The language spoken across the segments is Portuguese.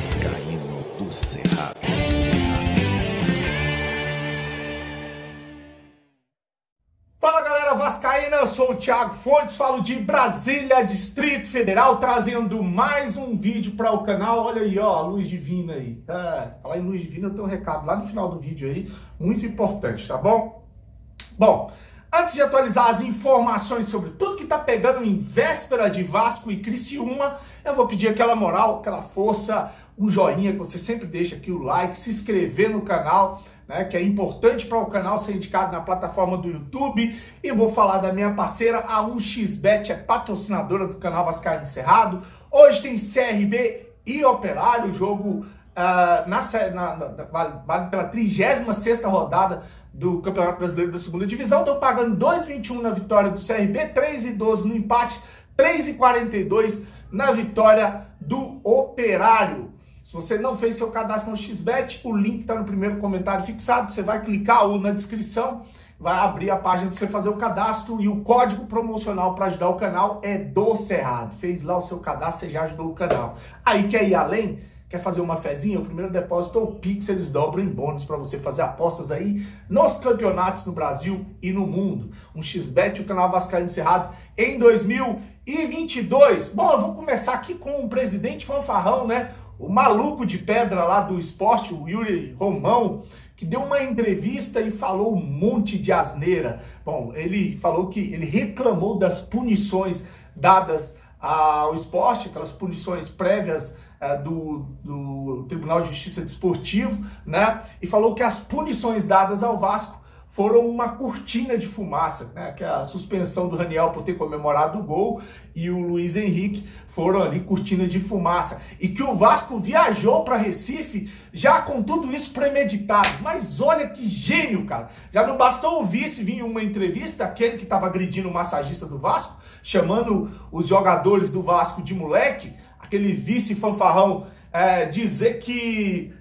Vascaíno do Cerrado. Fala galera vascaína, eu sou o Thiago Fontes, falo de Brasília, Distrito Federal, trazendo mais um vídeo para o canal. Olha aí, ó, a luz divina aí. Falar em luz divina, eu tenho um recado lá no final do vídeo aí, muito importante, tá bom? Bom, antes de atualizar as informações sobre tudo que tá pegando em véspera de Vasco e Criciúma, eu vou pedir aquela moral, aquela força, um joinha que você sempre deixa aqui, o like, se inscrever no canal, né, que é importante para o canal ser indicado na plataforma do YouTube. E vou falar da minha parceira, a 1xBet, é patrocinadora do canal Vascaíno Cerrado. Hoje tem CRB e Operário, o jogo vale pela 36ª rodada do Campeonato Brasileiro da Segunda Divisão. Estou pagando 2,21 na vitória do CRB, 3,12 no empate, 3,42 na vitória do Operário. Se você não fez seu cadastro no XBet, o link está no primeiro comentário fixado. Você vai clicar ou na descrição, vai abrir a página para você fazer o cadastro. E o código promocional para ajudar o canal é do Cerrado. Fez lá o seu cadastro, você já ajudou o canal. Aí quer ir além? Quer fazer uma fezinha? O primeiro depósito ou Pix, eles dobram em bônus para você fazer apostas aí nos campeonatos no Brasil e no mundo. Um XBet, o canal Vascaíno Cerrado em 2022. Bom, eu vou começar aqui com o presidente fanfarrão, né? O maluco de pedra lá do esporte, o Yuri Romão, que deu uma entrevista e falou um monte de asneira. Bom, ele falou que ele reclamou das punições dadas ao esporte, aquelas punições prévias do Tribunal de Justiça Desportivo, né? E falou que as punições dadas ao Vasco foram uma cortina de fumaça, né? Que a suspensão do Raniel por ter comemorado o gol e o Luiz Henrique foram ali cortina de fumaça. E que o Vasco viajou para Recife já com tudo isso premeditado. Mas olha que gênio, cara. Já não bastou o vice vir em uma entrevista, aquele que estava agredindo o massagista do Vasco, chamando os jogadores do Vasco de moleque, aquele vice fanfarrão, dizer que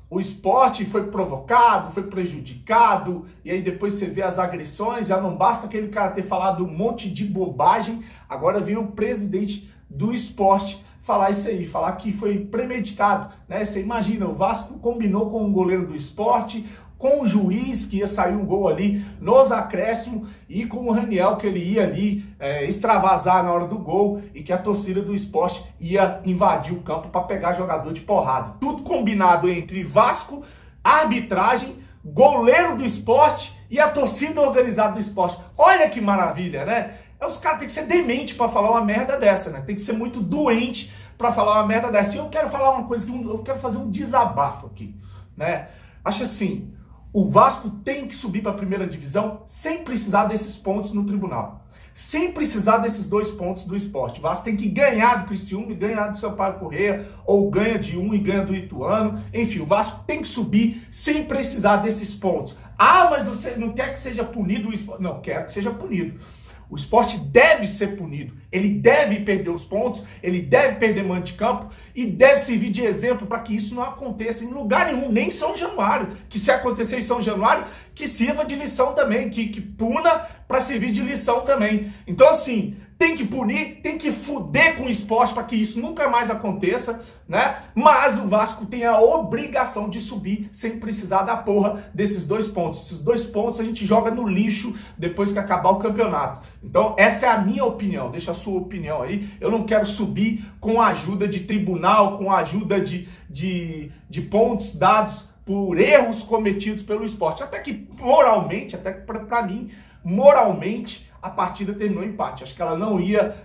o esporte foi provocado, foi prejudicado, e aí depois você vê as agressões. Já não basta aquele cara ter falado um monte de bobagem, agora vem o presidente do esporte falar isso aí, falar que foi premeditado, né? Você imagina, o Vasco combinou com o goleiro do esporte, com o juiz que ia sair um gol ali nos acréscimos e com o Raniel que ele ia ali extravasar na hora do gol e que a torcida do esporte ia invadir o campo para pegar jogador de porrada. Tudo combinado entre Vasco, arbitragem, goleiro do esporte e a torcida organizada do esporte. Olha que maravilha, né? Os caras têm que ser demente para falar uma merda dessa, né? Tem que ser muito doente para falar uma merda dessa. E eu quero falar uma coisa, eu quero fazer um desabafo aqui, né? Acho assim, o Vasco tem que subir para a primeira divisão sem precisar desses pontos no tribunal. Sem precisar desses 2 pontos do esporte. O Vasco tem que ganhar do Criciúma e ganhar do Sampaio Corrêa, ou ganha de um e ganha do Ituano. Enfim, o Vasco tem que subir sem precisar desses pontos. Ah, mas você não quer que seja punido o esporte? Não, quero que seja punido. O esporte deve ser punido, ele deve perder os pontos, ele deve perder mando de campo e deve servir de exemplo para que isso não aconteça em lugar nenhum, nem em São Januário. Que se acontecer em São Januário, que sirva de lição também, que puna para servir de lição também. Então assim, tem que punir, tem que fuder com o esporte para que isso nunca mais aconteça, né? Mas o Vasco tem a obrigação de subir sem precisar da porra desses 2 pontos. Esses 2 pontos a gente joga no lixo depois que acabar o campeonato. Então essa é a minha opinião, deixa a sua opinião aí. Eu não quero subir com a ajuda de tribunal, com a ajuda de pontos dados por erros cometidos pelo esporte. Até que moralmente, até para mim, moralmente, a partida terminou em empate. Acho que ela não ia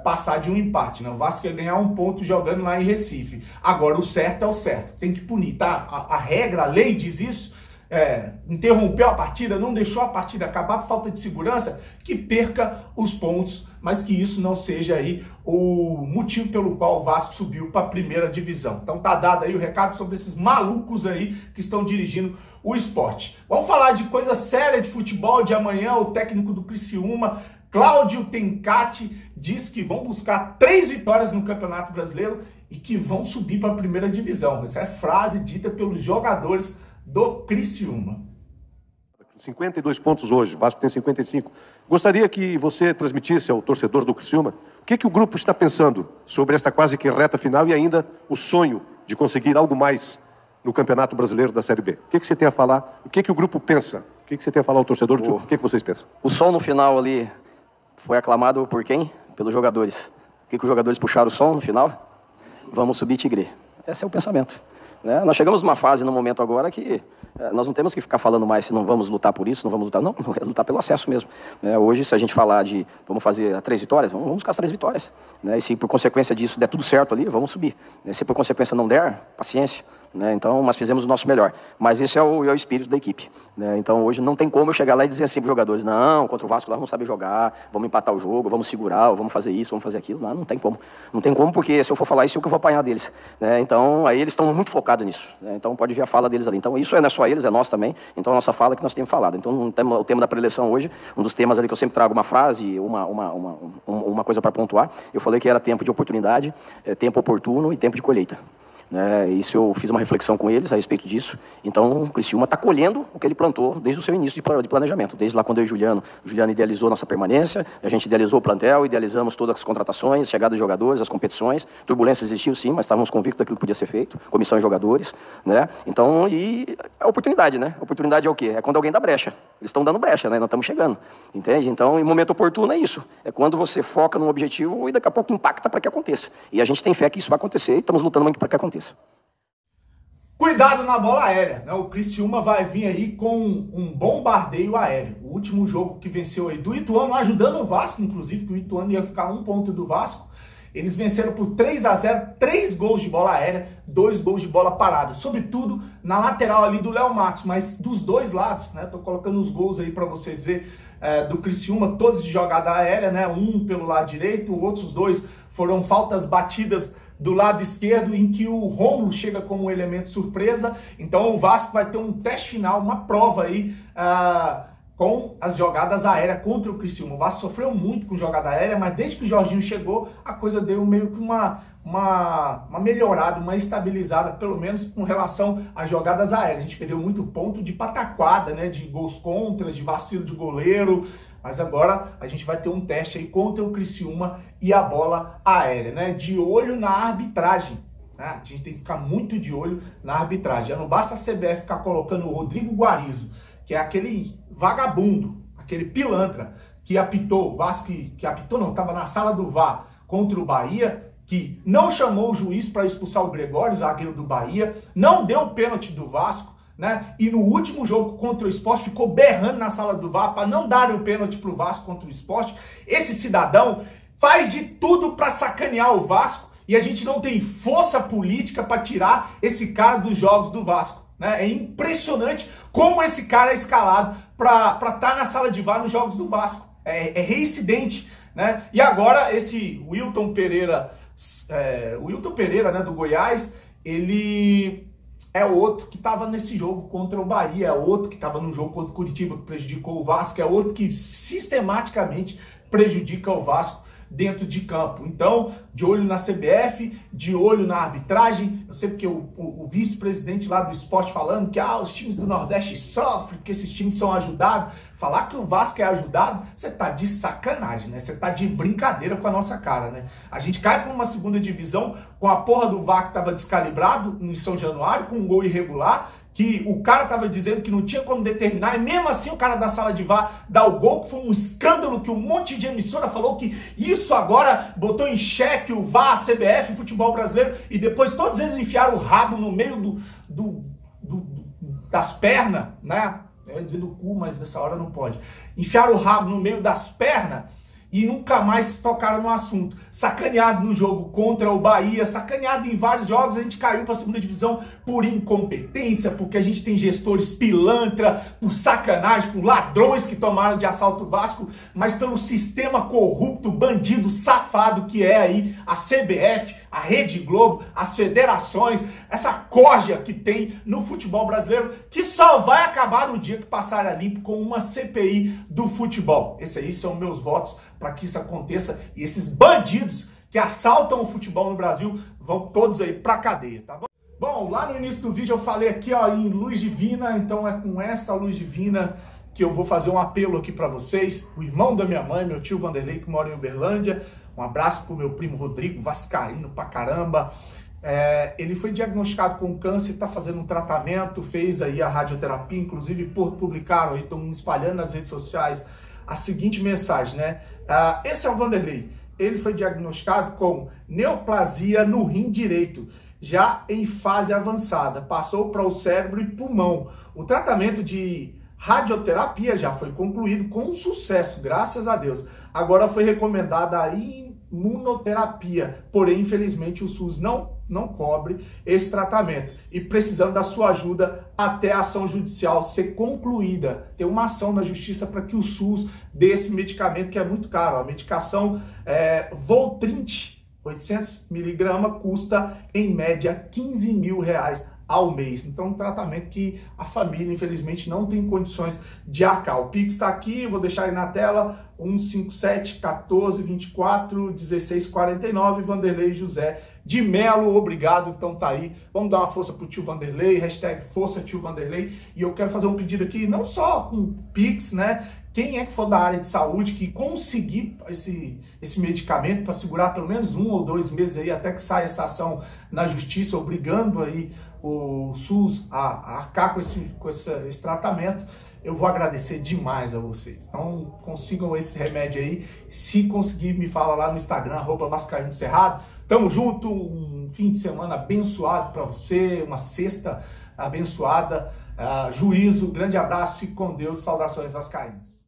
passar de um empate, né? O Vasco ia ganhar 1 ponto jogando lá em Recife. Agora, o certo é o certo. Tem que punir, tá? A regra, a lei diz isso. Interrompeu a partida, não deixou a partida acabar por falta de segurança, que perca os pontos, mas que isso não seja aí o motivo pelo qual o Vasco subiu para a primeira divisão. Então tá dado aí o recado sobre esses malucos aí que estão dirigindo o esporte. Vamos falar de coisa séria de futebol. De amanhã, o técnico do Criciúma, Cláudio Tencati, diz que vão buscar 3 vitórias no Campeonato Brasileiro e que vão subir para a primeira divisão. Essa é a frase dita pelos jogadores do Criciúma. 52 pontos hoje, o Vasco tem 55. Gostaria que você transmitisse ao torcedor do Criciúma o que o grupo está pensando sobre esta quase que reta final e ainda o sonho de conseguir algo mais no Campeonato Brasileiro da Série B. O que você tem a falar? O que o grupo pensa? O que você tem a falar ao torcedor? O que vocês pensam? O som no final ali foi aclamado por quem? Pelos jogadores. O que os jogadores puxaram o som no final? Vamos subir, Tigre. Esse é o pensamento. Né? Nós chegamos numa fase, num momento agora, que nós não temos que ficar falando mais se não vamos lutar por isso, não vamos lutar. Não, é lutar pelo acesso mesmo. Hoje, se a gente falar de vamos fazer 3 vitórias, vamos buscar as 3 vitórias. Né? E se por consequência disso der tudo certo ali, vamos subir. Se por consequência não der, paciência. Né? Então, nós fizemos o nosso melhor. Mas esse é o espírito da equipe. Né? Então, hoje não tem como eu chegar lá e dizer assim para os jogadores, não, contra o Vasco lá vamos saber jogar, vamos empatar o jogo, vamos segurar, vamos fazer isso, vamos fazer aquilo. Não tem como. Não tem como, porque se eu for falar isso, eu que vou apanhar deles. Né? Então, aí eles estão muito focados nisso. Né? Então, pode ver a fala deles ali. Então, isso não é só eles, é nós também. Então, a nossa fala é que nós temos falado. Então, o tema da preleção hoje, um dos temas ali que eu sempre trago uma frase, uma coisa para pontuar, eu falei que era tempo de oportunidade, tempo oportuno e tempo de colheita. Isso eu fiz uma reflexão com eles a respeito disso. Então, o Criciúma está colhendo o que ele plantou desde o seu início de planejamento. Desde lá quando eu e o Juliano idealizou nossa permanência, a gente idealizou o plantel, idealizamos todas as contratações, chegada de jogadores, as competições. Turbulência existiu sim, mas estávamos convictos daquilo que podia ser feito, comissão e jogadores. Né? Então, e a oportunidade, né? A oportunidade é o quê? É quando alguém dá brecha. Eles estão dando brecha, né? Nós estamos chegando. Entende? Então, em momento oportuno é isso. É quando você foca num objetivo e daqui a pouco impacta para que aconteça. E a gente tem fé que isso vai acontecer e estamos lutando muito para que aconteça. Cuidado na bola aérea, né? O Criciúma vai vir aí com um bombardeio aéreo. O último jogo que venceu aí do Ituano, ajudando o Vasco, inclusive, que o Ituano ia ficar 1 ponto do Vasco. Eles venceram por 3-0, 3 gols de bola aérea, 2 gols de bola parada. Sobretudo na lateral ali do Léo Matos, mas dos dois lados, né? Tô colocando os gols aí para vocês verem do Criciúma, todos de jogada aérea, né? Um pelo lado direito, outros 2 foram faltas batidas do lado esquerdo, em que o Rômulo chega como um elemento surpresa. Então o Vasco vai ter um teste final, uma prova aí com as jogadas aéreas contra o Criciúma. O Vasco sofreu muito com jogada aérea, mas desde que o Jorginho chegou, a coisa deu meio que uma melhorada, uma estabilizada, pelo menos com relação às jogadas aéreas. A gente perdeu muito ponto de pataquada, né, de gols contra, de vacilo de goleiro. Mas agora a gente vai ter um teste aí contra o Criciúma e a bola aérea, né? De olho na arbitragem, né? A gente tem que ficar muito de olho na arbitragem. Já não basta a CBF ficar colocando o Rodrigo Guarizo, que é aquele vagabundo, aquele pilantra que apitou, Vasco que apitou não, estava na sala do VAR contra o Bahia, que não chamou o juiz para expulsar o Gregório, zagueiro do Bahia, não deu o pênalti do Vasco, né? E no último jogo contra o Sport ficou berrando na sala do VAR para não dar o pênalti para o Vasco contra o Sport. Esse cidadão faz de tudo para sacanear o Vasco e a gente não tem força política para tirar esse cara dos jogos do Vasco. Né? É impressionante como esse cara é escalado para estar na sala de VAR nos jogos do Vasco. É reincidente. Né? E agora esse Wilton Pereira, né, do Goiás, ele é outro que estava nesse jogo contra o Bahia, é outro que estava no jogo contra o Curitiba, que prejudicou o Vasco, é outro que sistematicamente prejudica o Vasco dentro de campo. Então, de olho na CBF, de olho na arbitragem. Eu sei porque o vice-presidente lá do Sport falando que os times do Nordeste sofrem, que esses times são ajudados. Falar que o Vasco é ajudado, você tá de sacanagem, né? Você tá de brincadeira com a nossa cara, né? A gente cai para uma segunda divisão com a porra do VAR que tava descalibrado em São Januário, com um gol irregular, que o cara tava dizendo que não tinha como determinar, e mesmo assim o cara da sala de VAR dá o gol, que foi um escândalo, que um monte de emissora falou que isso agora botou em xeque o VAR, a CBF, o futebol brasileiro, e depois todos eles enfiaram o rabo no meio das pernas, né? Eu ia dizer do cu, mas nessa hora não pode. Enfiaram o rabo no meio das pernas e nunca mais tocaram no assunto. Sacaneado no jogo contra o Bahia, sacaneado em vários jogos, a gente caiu para a segunda divisão por incompetência, porque a gente tem gestores pilantra, por sacanagem, por ladrões que tomaram de assalto o Vasco, mas pelo sistema corrupto, bandido, safado que é aí a CBF, a Rede Globo, as federações, essa corja que tem no futebol brasileiro, que só vai acabar no dia que passar a limpo com uma CPI do futebol. Esses aí são meus votos para que isso aconteça, e esses bandidos que assaltam o futebol no Brasil vão todos aí pra cadeia, tá bom? Bom, lá no início do vídeo eu falei aqui, ó, em luz divina, então é com essa luz divina que eu vou fazer um apelo aqui para vocês. O irmão da minha mãe, meu tio Vanderlei, que mora em Uberlândia, um abraço pro meu primo Rodrigo, vascaíno pra caramba. Ele foi diagnosticado com câncer, está fazendo um tratamento, fez aí a radioterapia, inclusive publicaram aí, estão espalhando nas redes sociais a seguinte mensagem, né? Esse é o Vanderlei, ele foi diagnosticado com neoplasia no rim direito, já em fase avançada, passou para o cérebro e pulmão. O tratamento de radioterapia já foi concluído com sucesso, graças a Deus. Agora foi recomendada a imunoterapia, porém, infelizmente, o SUS não cobre esse tratamento e precisando da sua ajuda até a ação judicial ser concluída. Tem uma ação na justiça para que o SUS dê esse medicamento que é muito caro. A medicação Voltrint, 800 mg, custa em média R$15 mil ao mês. Então, um tratamento que a família, infelizmente, não tem condições de arcar. O Pix está aqui, vou deixar aí na tela, 157 14 24 16 49, Vanderlei José de Melo, obrigado. Então tá aí, vamos dar uma força pro tio Vanderlei, hashtag força tio Vanderlei. E eu quero fazer um pedido aqui, não só com Pix, né? Quem é que for da área de saúde que conseguir esse medicamento para segurar pelo menos 1 ou 2 meses aí, até que saia essa ação na justiça, obrigando aí o SUS a arcar com esse tratamento, eu vou agradecer demais a vocês. Então consigam esse remédio aí, se conseguir me fala lá no Instagram, @vascaínocerrado. Tamo junto, um fim de semana abençoado para você, uma sexta abençoada, juízo, grande abraço, fique com Deus, saudações vascaínas.